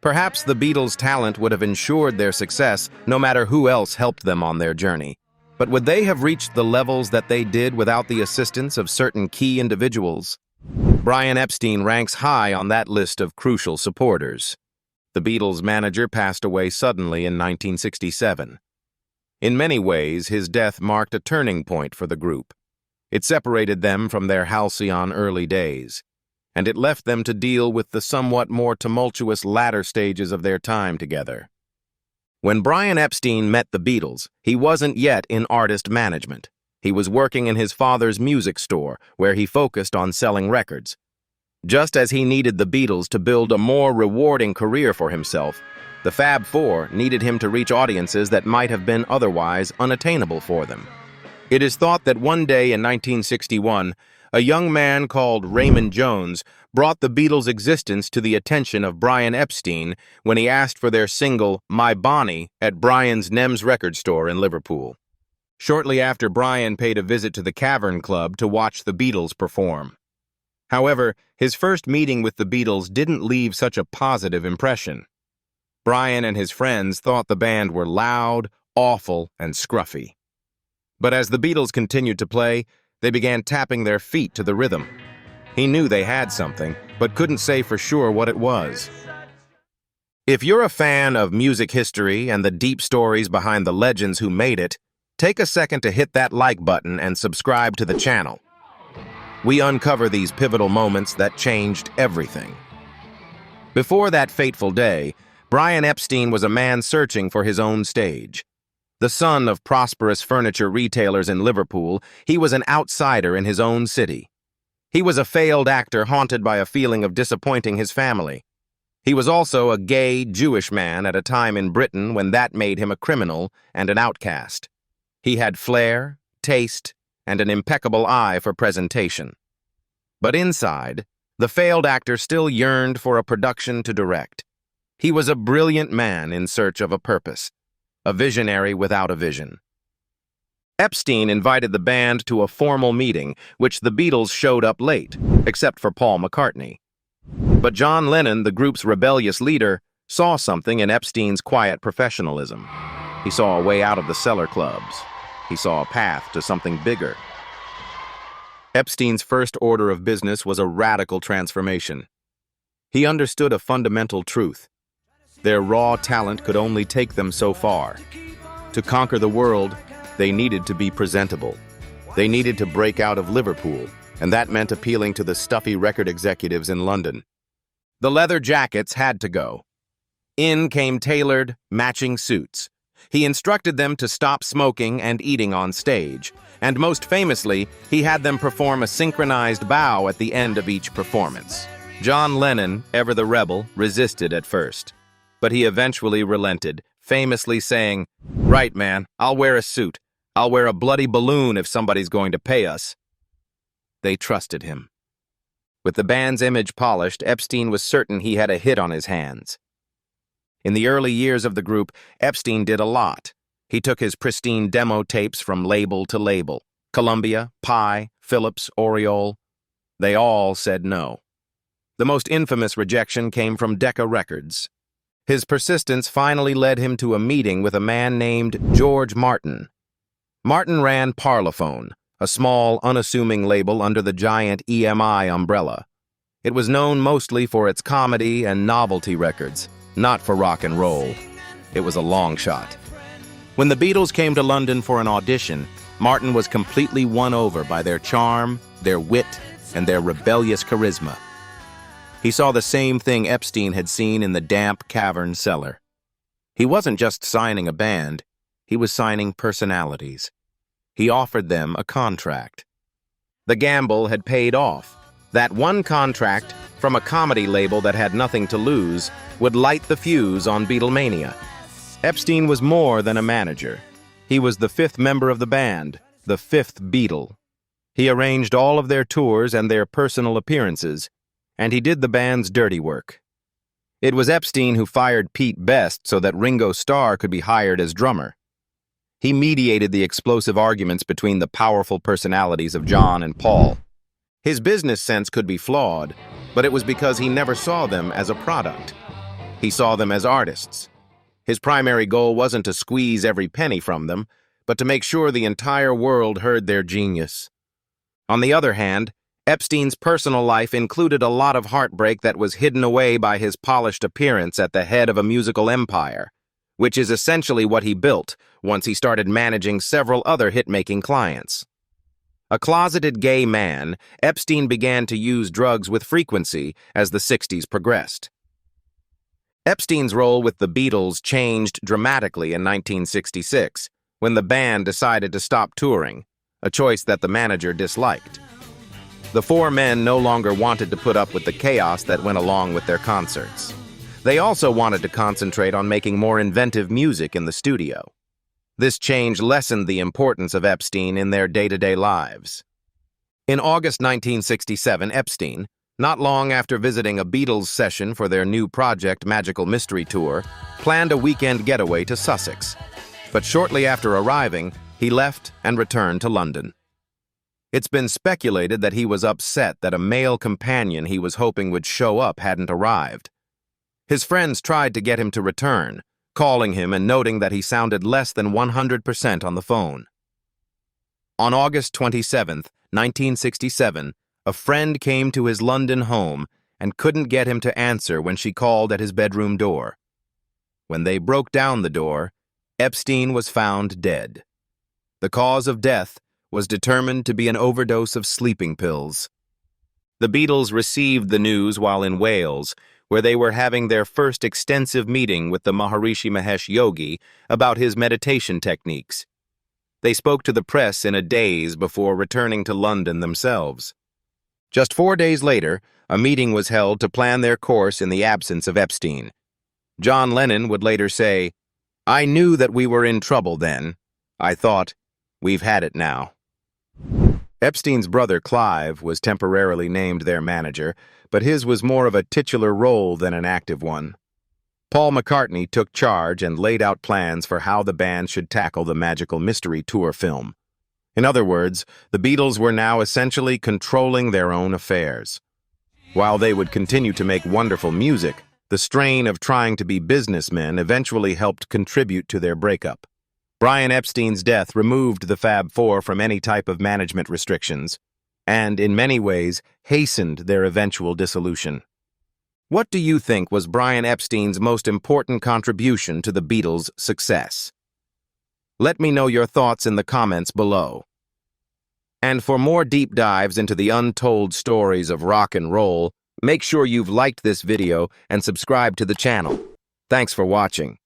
Perhaps the Beatles' talent would have ensured their success no matter who else helped them on their journey. But would they have reached the levels that they did without the assistance of certain key individuals? Brian Epstein ranks high on that list of crucial supporters. The Beatles' manager passed away suddenly in 1967. In many ways, his death marked a turning point for the group. It separated them from their halcyon early days, and it left them to deal with the somewhat more tumultuous latter stages of their time together. When Brian Epstein met the Beatles, he wasn't yet in artist management. He was working in his father's music store, where he focused on selling records. Just as he needed the Beatles to build a more rewarding career for himself, the Fab Four needed him to reach audiences that might have been otherwise unattainable for them. It is thought that one day in 1961, a young man called Raymond Jones brought the Beatles' existence to the attention of Brian Epstein when he asked for their single, My Bonnie, at Brian's Nems record store in Liverpool. Shortly after, Brian paid a visit to the Cavern Club to watch the Beatles perform. However, his first meeting with the Beatles didn't leave such a positive impression. Brian and his friends thought the band were loud, awful, and scruffy. But as the Beatles continued to play, they began tapping their feet to the rhythm. He knew they had something, but couldn't say for sure what it was. If you're a fan of music history and the deep stories behind the legends who made it, take a second to hit that like button and subscribe to the channel. We uncover these pivotal moments that changed everything. Before that fateful day, Brian Epstein was a man searching for his own stage. The son of prosperous furniture retailers in Liverpool, he was an outsider in his own city. He was a failed actor haunted by a feeling of disappointing his family. He was also a gay Jewish man at a time in Britain when that made him a criminal and an outcast. He had flair, taste, and an impeccable eye for presentation. But inside, the failed actor still yearned for a production to direct. He was a brilliant man in search of a purpose, a visionary without a vision. Epstein invited the band to a formal meeting, which the Beatles showed up late, except for Paul McCartney. But John Lennon, the group's rebellious leader, saw something in Epstein's quiet professionalism. He saw a way out of the cellar clubs. He saw a path to something bigger. Epstein's first order of business was a radical transformation. He understood a fundamental truth. Their raw talent could only take them so far. To conquer the world, they needed to be presentable. They needed to break out of Liverpool, and that meant appealing to the stuffy record executives in London. The leather jackets had to go. In came tailored, matching suits. He instructed them to stop smoking and eating on stage, and most famously, he had them perform a synchronized bow at the end of each performance. John Lennon, ever the rebel, resisted at first, but he eventually relented, famously saying, "Right, man, I'll wear a suit. I'll wear a bloody balloon if somebody's going to pay us." They trusted him. With the band's image polished, Epstein was certain he had a hit on his hands. In the early years of the group, Epstein did a lot. He took his pristine demo tapes from label to label. Columbia, Pi, Philips, Oriole. They all said no. The most infamous rejection came from Decca Records. His persistence finally led him to a meeting with a man named George Martin. Martin ran Parlophone, a small, unassuming label under the giant EMI umbrella. It was known mostly for its comedy and novelty records, not for rock and roll. It was a long shot. When the Beatles came to London for an audition, Martin was completely won over by their charm, their wit, and their rebellious charisma. He saw the same thing Epstein had seen in the damp cavern cellar. He wasn't just signing a band, he was signing personalities. He offered them a contract. The gamble had paid off. That one contract from a comedy label that had nothing to lose would light the fuse on Beatlemania. Epstein was more than a manager. He was the fifth member of the band, the fifth Beatle. He arranged all of their tours and their personal appearances, and he did the band's dirty work. It was Epstein who fired Pete Best so that Ringo Starr could be hired as drummer. He mediated the explosive arguments between the powerful personalities of John and Paul. His business sense could be flawed, but it was because he never saw them as a product. He saw them as artists. His primary goal wasn't to squeeze every penny from them, but to make sure the entire world heard their genius. On the other hand, Epstein's personal life included a lot of heartbreak that was hidden away by his polished appearance at the head of a musical empire, which is essentially what he built once he started managing several other hit-making clients. A closeted gay man, Epstein began to use drugs with frequency as the 60s progressed. Epstein's role with the Beatles changed dramatically in 1966, when the band decided to stop touring, a choice that the manager disliked. The four men no longer wanted to put up with the chaos that went along with their concerts. They also wanted to concentrate on making more inventive music in the studio. This change lessened the importance of Epstein in their day-to-day lives. In August 1967, Epstein, not long after visiting a Beatles session for their new project Magical Mystery Tour, planned a weekend getaway to Sussex. But shortly after arriving, he left and returned to London. It's been speculated that he was upset that a male companion he was hoping would show up hadn't arrived. His friends tried to get him to return, calling him and noting that he sounded less than 100% on the phone. On August 27, 1967, a friend came to his London home and couldn't get him to answer when she called at his bedroom door. When they broke down the door, Epstein was found dead. The cause of death was determined to be an overdose of sleeping pills. The Beatles received the news while in Wales, where they were having their first extensive meeting with the Maharishi Mahesh Yogi about his meditation techniques. They spoke to the press in a daze before returning to London themselves. Just 4 days later, a meeting was held to plan their course in the absence of Epstein. John Lennon would later say, "I knew that we were in trouble then. I thought, we've had it now." Epstein's brother Clive was temporarily named their manager, but his was more of a titular role than an active one. Paul McCartney took charge and laid out plans for how the band should tackle the Magical Mystery Tour film. In other words, the Beatles were now essentially controlling their own affairs. While they would continue to make wonderful music, the strain of trying to be businessmen eventually helped contribute to their breakup. Brian Epstein's death removed the Fab Four from any type of management restrictions, and in many ways hastened their eventual dissolution. What do you think was Brian Epstein's most important contribution to the Beatles' success? Let me know your thoughts in the comments below. And for more deep dives into the untold stories of rock and roll, make sure you've liked this video and subscribed to the channel. Thanks for watching.